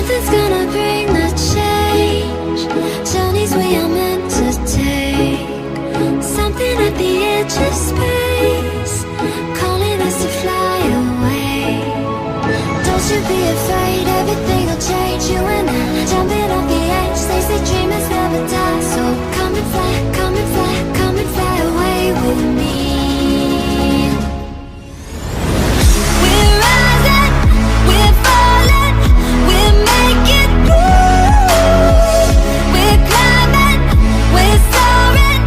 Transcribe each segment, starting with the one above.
Something's gonna bring the change. Journeys we are meant to take. Something at the edge of space, calling us to fly away. Don't you be afraid, everything will change. You and I, jumping off the edge. They say dreamers never die. So come and fly, come and fly, come and fly away with me. We're rising, we're falling, we're making moves. We're climbing, we're soaring,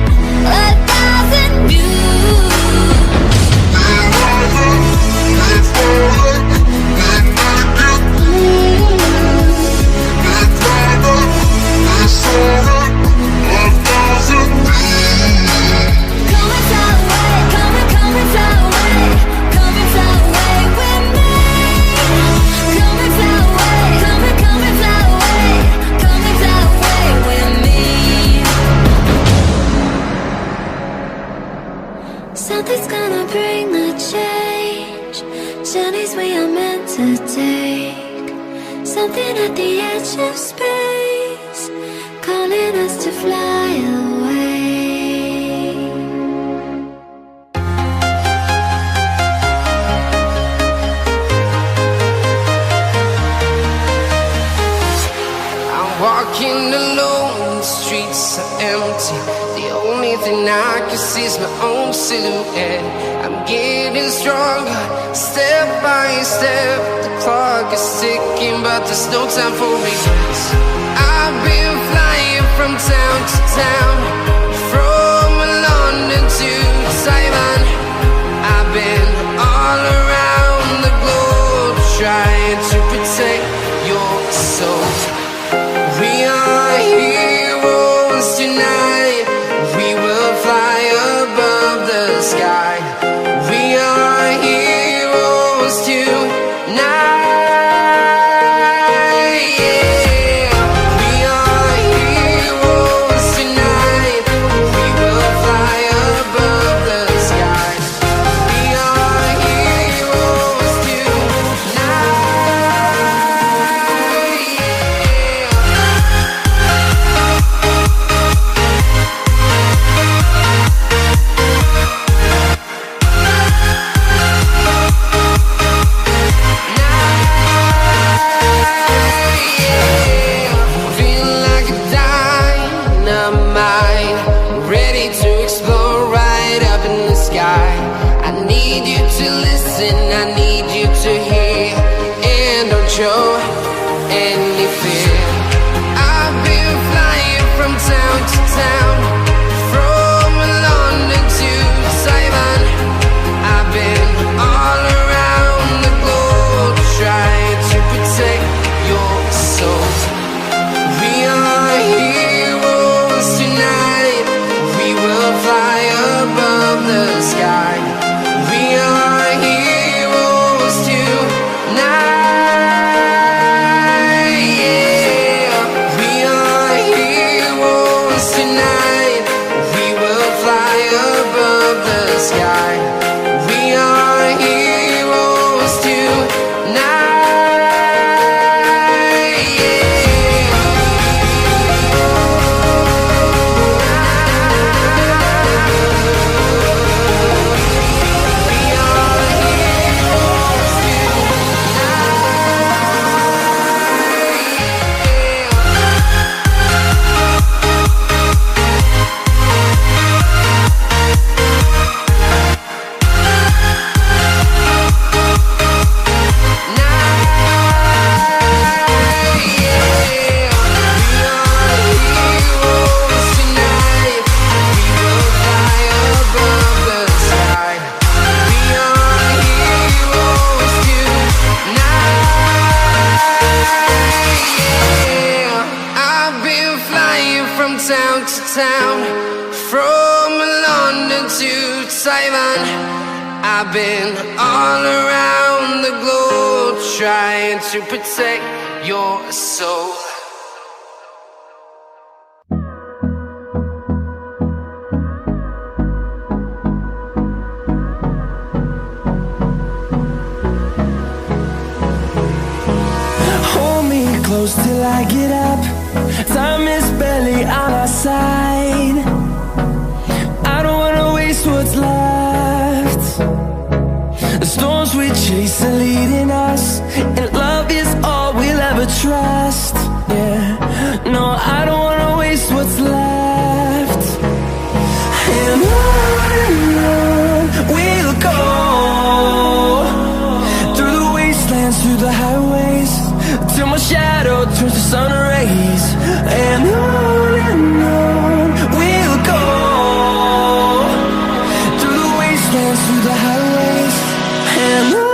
1,000 views. We're rising, we're falling, we're making moves. We're climbing, we're soaring, 1,000 views. Come and fly away, come and fly away, come and fly away with me. Come and fly away, come and fly away, come and fly away with me. Something's gonna bring the change. Journeys we are meant to take. Something at the edge of space, calling us to fly away. I'm walking alone, the streets are empty. The only thing I can see is my own silhouette. I'm getting stronger, step by step. The clock is ticking, but there's no time for regrets. I've been flying from town to town, from London to Taiwan. I've been all around the globe, trying to protect your soul. We are heroes tonight. We will fly above the sky. We are heroes tonight. Yeah. We are heroes tonight. We will fly above the sky. We are heroes tonight. Feeling like a dynamite, ready to explore right up in the sky. I need you to listen, I need you to hear, and don't show any fear. I've been flying from town to town, from London to Taiwan. I've been all around the globe, trying to protect your soul. We are heroes tonight. We will fly above the sky. We are heroes tonight. Yeah. We are heroes tonight. We will fly above the sky. We are heroes tonight. Town to town, from London to Taiwan. I've been all around the globe, trying to protect your soul. close till I get up. Time is barely on our side. I don't wanna waste what's left. The storms we chase are leading us, and love is all we'll ever trust. Yeah, no, I don't wanna waste what's left. And on we'll go, through the wastelands, through the highways, till my shadow turns to sun rays. And on we'll go, through the wastelands, through the highways, and on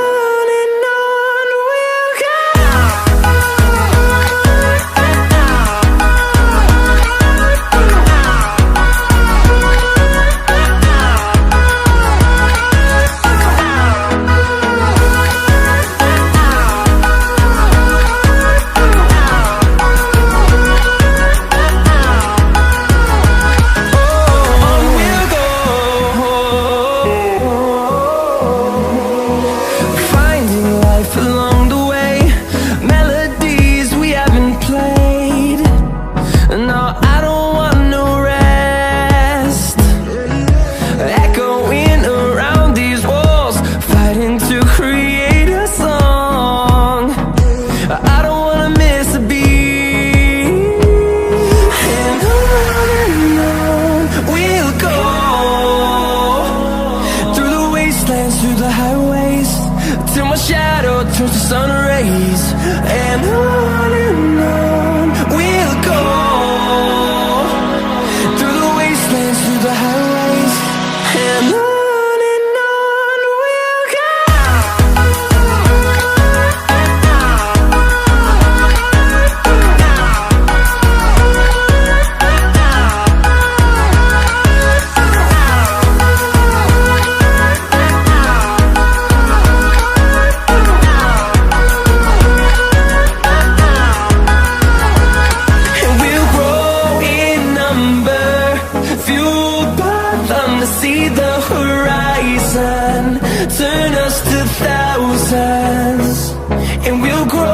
we'll go.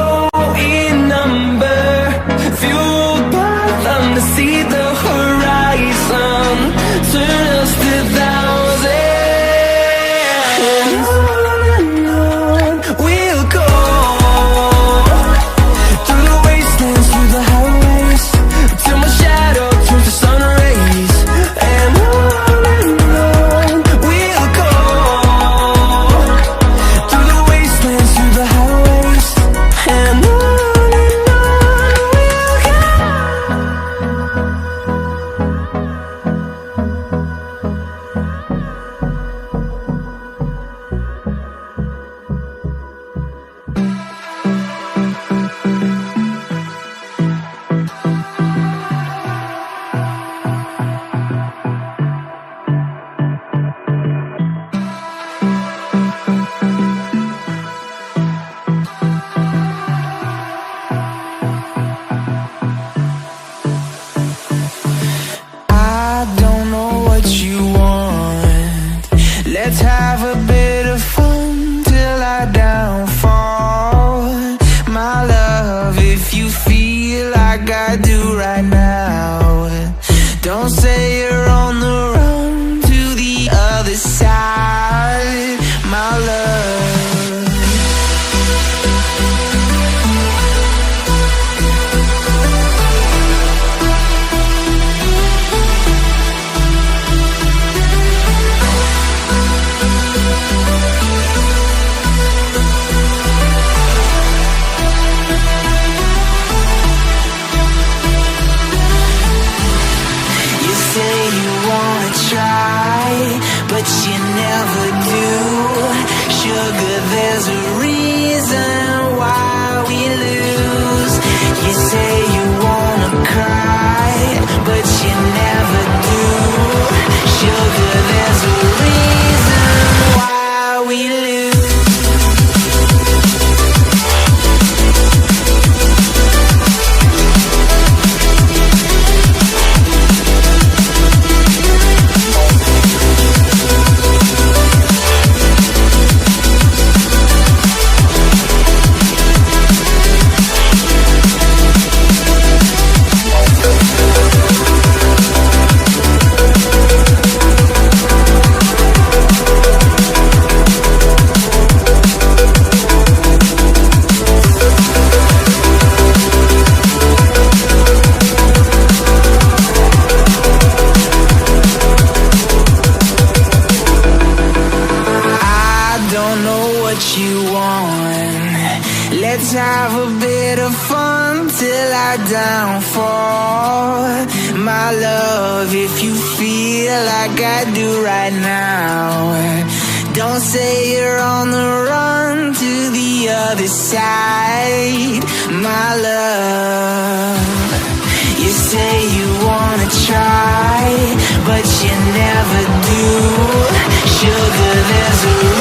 Let's have a bit of fun till I downfall. My love, if you feel like I do right now, don't say you're on the run to the other side. My love, you say you wanna try, but you never do. Sugar, there's a